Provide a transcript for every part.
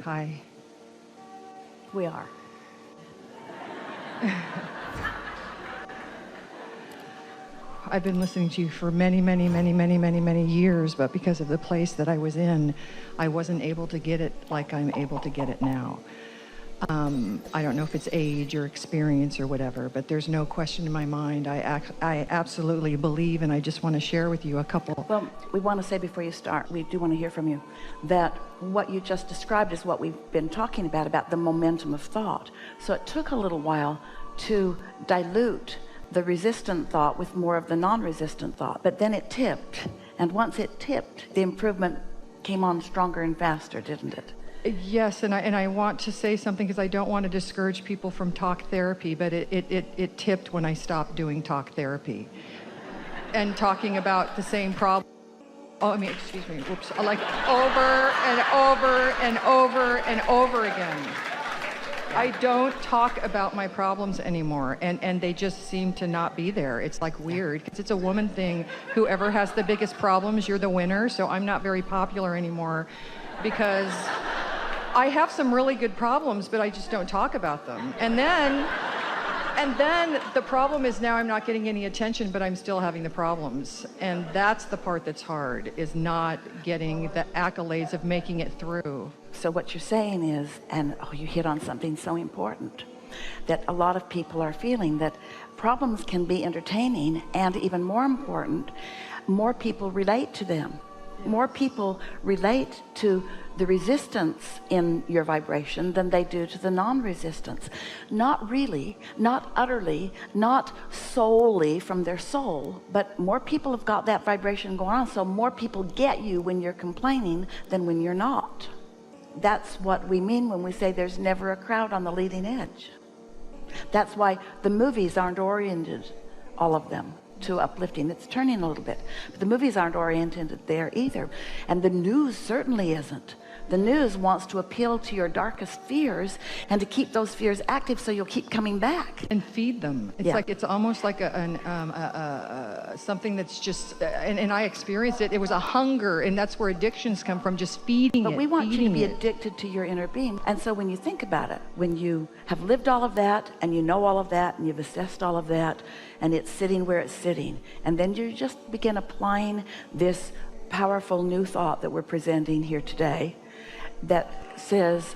Hi. We are. I've been listening to you for many years, but because of the place that I was in, I wasn't able to get it like I'm able to get it now. I don't know if it's age or experience or whatever, but there's no question in my mind. I absolutely believe, and I just want to share with you a couple. Well, we want to say before you start, we do want to hear from you, that what you just described is what we've been talking about the momentum of thought. So it took a little while to dilute the resistant thought with more of the non-resistant thought, but then it tipped, and once it tipped, the improvement came on stronger and faster, didn't it? Yes, and I want to say something because I don't want to discourage people from talk therapy, but it tipped when I stopped doing talk therapy and talking about the same problem. Oh, I mean, excuse me, whoops, like over and over and over and over again. I don't talk about my problems anymore, and they just seem to not be there. It's like weird, because it's a woman thing. Whoever has the biggest problems, you're the winner, so I'm not very popular anymore because I have some really good problems, but I just don't talk about them. And then the problem is now I'm not getting any attention, but I'm still having the problems. And that's the part that's hard, is not getting the accolades of making it through. So what you're saying is, and you hit on something so important, that a lot of people are feeling that problems can be entertaining, and even more important, more people relate to them. More people relate to the resistance in your vibration than they do to the non-resistance. Not really, not utterly, not solely from their soul, but more people have got that vibration going on, so more people get you when you're complaining than when you're not. That's what we mean when we say there's never a crowd on the leading edge. That's why the movies aren't oriented, all of them, to uplifting. It's turning a little bit, but the movies aren't oriented there either, and the news certainly isn't. The news wants to appeal to your darkest fears and to keep those fears active so you'll keep coming back and feed them. It's like, it's almost like something that's just, and I experienced it. It was a hunger, and that's where addictions come from, just feeding it. But we want you to be addicted to your inner being. And so when you think about it, when you have lived all of that, and you know all of that, and you've assessed all of that, and it's sitting where it's sitting, and then you just begin applying this powerful new thought that we're presenting here today, that says,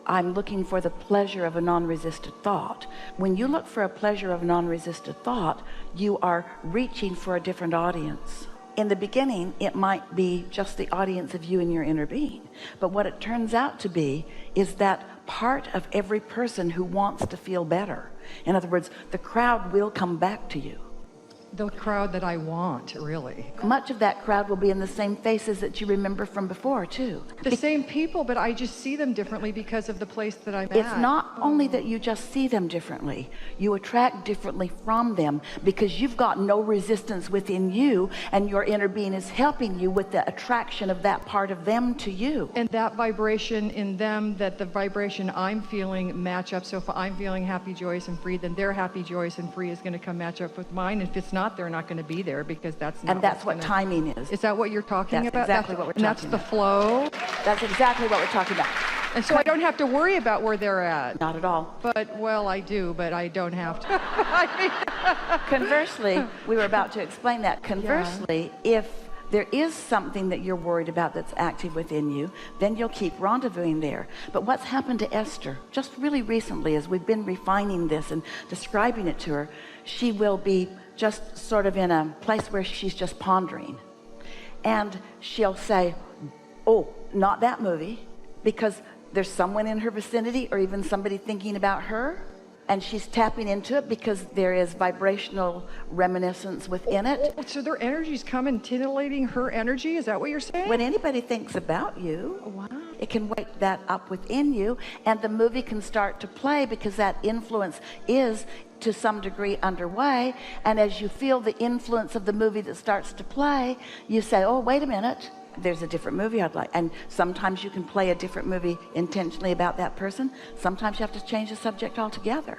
I'm looking for the pleasure of a non-resisted thought. When you look for a pleasure of a non-resisted thought, you are reaching for a different audience. In the beginning, it might be just the audience of you and your inner being, but what it turns out to be is that part of every person who wants to feel better. In other words, the crowd will come back to you. The crowd that I want, really. Much of that crowd will be in the same faces that you remember from before, too. The same people, but I just see them differently because of the place that I'm at. It's not only that you just see them differently, you attract differently from them because you've got no resistance within you, and your inner being is helping you with the attraction of that part of them to you. And that vibration in them, that the vibration I'm feeling match up. So if I'm feeling happy, joyous, and free, then their happy, joyous, and free is going to come match up with mine. If it's not, they're not going to be there, because that's not. And that's what timing is. Is that what you're talking about? Exactly what we're talking about. And that's the flow. That's exactly what we're talking about. And so I don't have to worry about where they're at. Not at all. But, well, I do, but I don't have to. Conversely, we were about to explain that. Conversely, if there is something that you're worried about that's active within you, then you'll keep rendezvousing there. But what's happened to Esther just really recently, as we've been refining this and describing it to her, she will be just sort of in a place where she's just pondering, and she'll say, oh, not that movie, because there's someone in her vicinity or even somebody thinking about her, and she's tapping into it because there is vibrational reminiscence within it. So their energy's coming, titillating her energy? Is that what you're saying? When anybody thinks about you, it can wake that up within you, and the movie can start to play because that influence is to some degree underway. And as you feel the influence of the movie that starts to play, you say, oh, wait a minute, there's a different movie I'd like. And sometimes you can play a different movie intentionally about that person. Sometimes you have to change the subject altogether.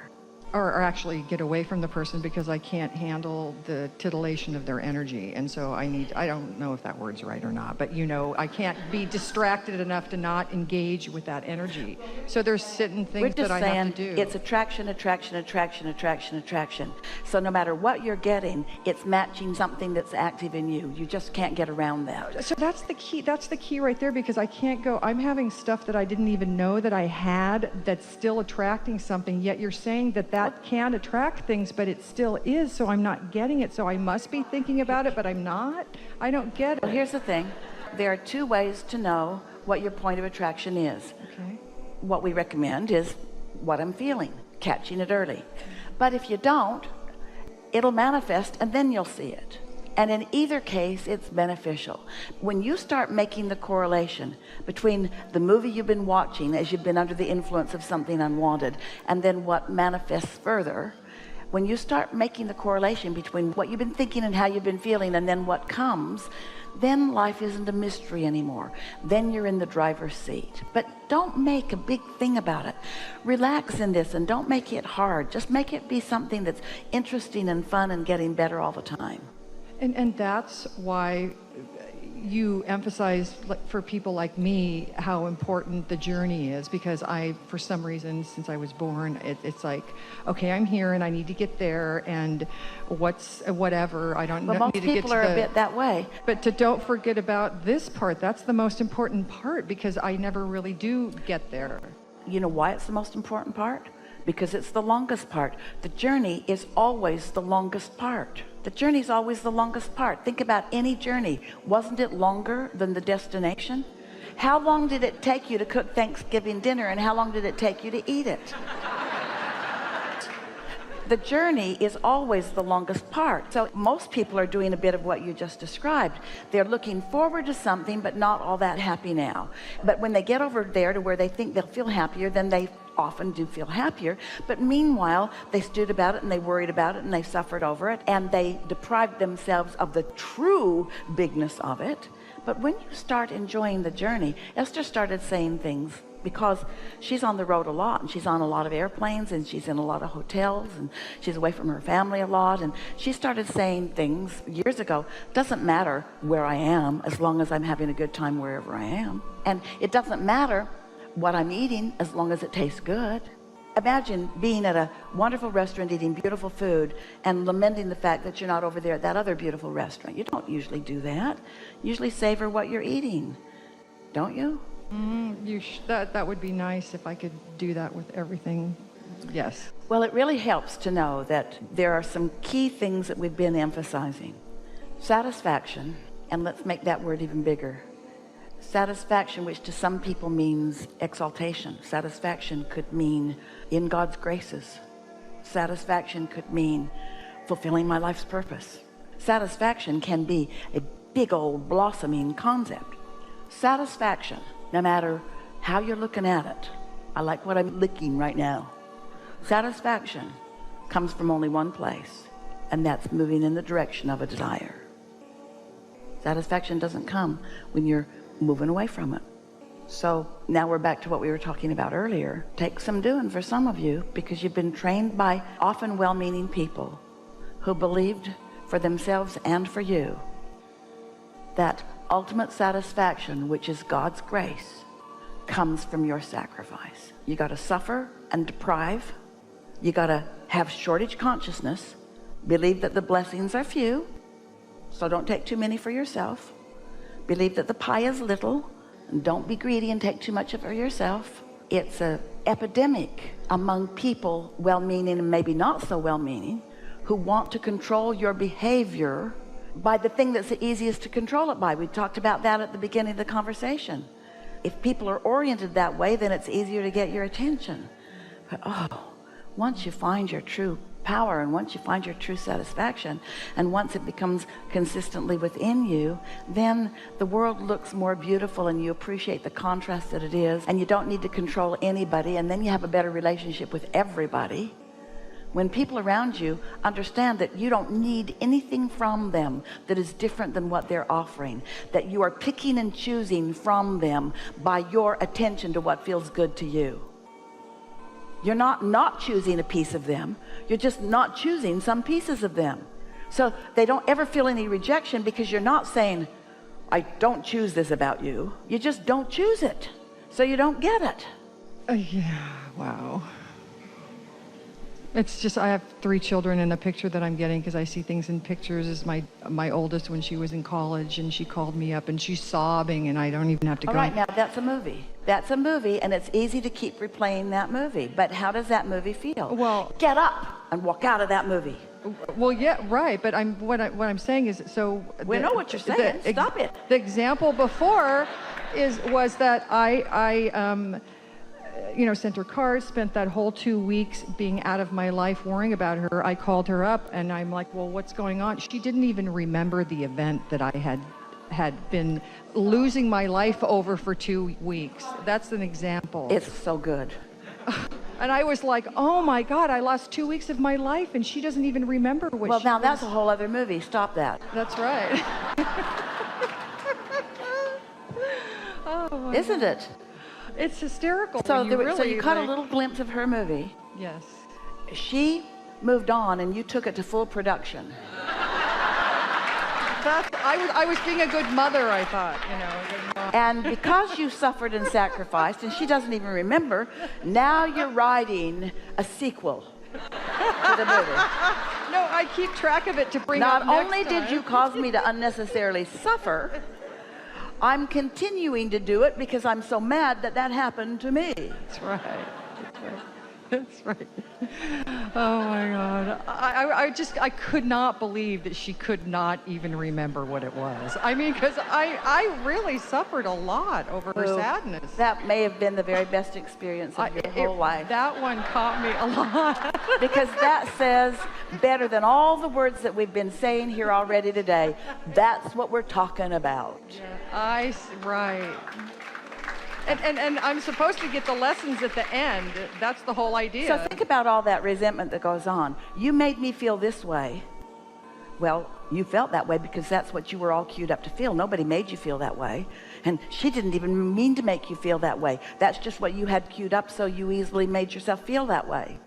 or actually get away from the person because I can't handle the titillation of their energy. And so I don't know if that word's right or not, but I can't be distracted enough to not engage with that energy. So there's certain things that I have to do. It's attraction, attraction, attraction, attraction, attraction. So no matter what you're getting, it's matching something that's active in you. You just can't get around that. So that's the key right there, because I can't go, I'm having stuff that I didn't even know that I had that's still attracting something, yet you're saying that can attract things, but it still is, so I'm not getting it. So I must be thinking about it, but I'm not. I don't get it. Well, here's the thing. There are two ways to know what your point of attraction is. Okay. What we recommend is what I'm feeling, catching it early. But if you don't, it'll manifest and then you'll see it. And in either case, it's beneficial. When you start making the correlation between the movie you've been watching as you've been under the influence of something unwanted, and then what manifests further, when you start making the correlation between what you've been thinking and how you've been feeling and then what comes, then life isn't a mystery anymore. Then you're in the driver's seat. But don't make a big thing about it. Relax in this and don't make it hard. Just make it be something that's interesting and fun and getting better all the time. And that's why you emphasize, for people like me, how important the journey is, because for some reason, since I was born, it's like, okay, I'm here and I need to get there, and whatever, I don't know. Well, most people are a bit that way. But don't forget about this part. That's the most important part, because I never really do get there. You know why it's the most important part? Because it's the longest part. The journey is always the longest part. The journey is always the longest part. Think about any journey. Wasn't it longer than the destination? How long did it take you to cook Thanksgiving dinner, and how long did it take you to eat it? The journey is always the longest part. So most people are doing a bit of what you just described. They're looking forward to something, but not all that happy now. But when they get over there to where they think they'll feel happier, then they often do feel happier. But meanwhile, they stewed about it and they worried about it and they suffered over it and they deprived themselves of the true bigness of it. But when you start enjoying the journey, Esther started saying things, because she's on the road a lot, and she's on a lot of airplanes, and she's in a lot of hotels, and she's away from her family a lot, and she started saying things years ago, doesn't matter where I am as long as I'm having a good time wherever I am, and it doesn't matter what I'm eating as long as it tastes good. Imagine being at a wonderful restaurant eating beautiful food and lamenting the fact that you're not over there at that other beautiful restaurant. You don't usually do that. You usually savor what you're eating, don't you? That would be nice if I could do that with everything. Yes. Well, it really helps to know that there are some key things that we've been emphasizing. Satisfaction, and let's make that word even bigger. Satisfaction, which to some people means exaltation. Satisfaction could mean in God's graces. Satisfaction could mean fulfilling my life's purpose. Satisfaction can be a big old blossoming concept. Satisfaction, no matter how you're looking at it. I like what I'm licking right now. Satisfaction comes from only one place, and that's moving in the direction of a desire. Satisfaction doesn't come when you're moving away from it. So now we're back to what we were talking about earlier. Take some doing for some of you, because you've been trained by often well-meaning people who believed for themselves and for you that ultimate satisfaction, which is God's grace, comes from your sacrifice. You got to suffer and deprive. You got to have shortage consciousness, believe that the blessings are few, so don't take too many for yourself. Believe that the pie is little, and don't be greedy and take too much of it for yourself. It's an epidemic among people, well-meaning and maybe not so well-meaning, who want to control your behavior by the thing that's the easiest to control it by. We talked about that at the beginning of the conversation. If people are oriented that way, then it's easier to get your attention. But once you find your true power, and once you find your true satisfaction, and once it becomes consistently within you, then the world looks more beautiful, and you appreciate the contrast that it is, and you don't need to control anybody, and then you have a better relationship with everybody. When people around you understand that you don't need anything from them that is different than what they're offering, that you are picking and choosing from them by your attention to what feels good to you. You're not choosing a piece of them. You're just not choosing some pieces of them. So they don't ever feel any rejection, because you're not saying, I don't choose this about you. You just don't choose it. So you don't get it. Yeah, wow. It's just, I have 3 children in the picture that I'm getting, because I see things in pictures. Is my oldest when she was in college, and she called me up and she's sobbing, and I don't even have to go. All right, now that's a movie. That's a movie, and it's easy to keep replaying that movie. But how does that movie feel? Well, get up and walk out of that movie. Well, yeah, right. But what I'm saying is, so we know what you're saying. Stop it. The example before was that I sent her cards, spent that whole 2 weeks being out of my life, worrying about her. I called her up and I'm like, well, what's going on? She didn't even remember the event that I had been losing my life over for 2 weeks. That's an example. It's so good. And I was like, oh my God, I lost 2 weeks of my life and she doesn't even remember what Well, now that's a whole other movie. Stop that. That's right. Oh, isn't it? It's hysterical. So you caught a little glimpse of her movie. Yes. She moved on and you took it to full production. I was being a good mother, I thought, a good mom. And because you suffered and sacrificed, and she doesn't even remember, now you're writing a sequel to the movie. No, I keep track of it to bring up next time. Not only did you cause me to unnecessarily suffer, I'm continuing to do it because I'm so mad that happened to me. That's right. That's right. Oh my God. I could not believe that she could not even remember what it was. I mean, because I really suffered a lot over her sadness. That may have been the very best experience of your whole life. That one caught me a lot. Because that says better than all the words that we've been saying here already today. That's what we're talking about. Yeah, right. And I'm supposed to get the lessons at the end. That's the whole idea. So think about all that resentment that goes on. You made me feel this way. Well, you felt that way because that's what you were all queued up to feel. Nobody made you feel that way. And she didn't even mean to make you feel that way. That's just what you had queued up, so you easily made yourself feel that way.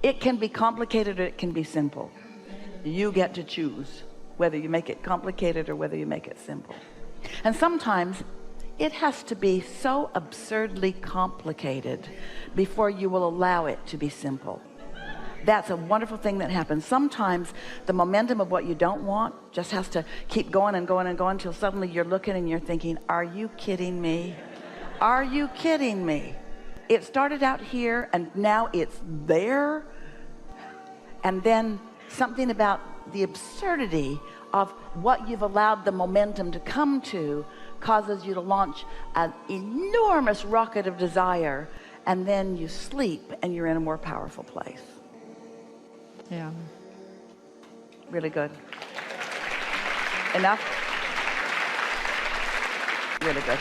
It can be complicated or it can be simple. You get to choose whether you make it complicated or whether you make it simple. And sometimes it has to be so absurdly complicated before you will allow it to be simple. That's a wonderful thing that happens. Sometimes the momentum of what you don't want just has to keep going and going and going until suddenly you're looking and you're thinking, are you kidding me? Are you kidding me? It started out here and now it's there. And then something about the absurdity of what you've allowed the momentum to come to causes you to launch an enormous rocket of desire, and then you sleep and you're in a more powerful place. Yeah. Really good. Enough? Really good.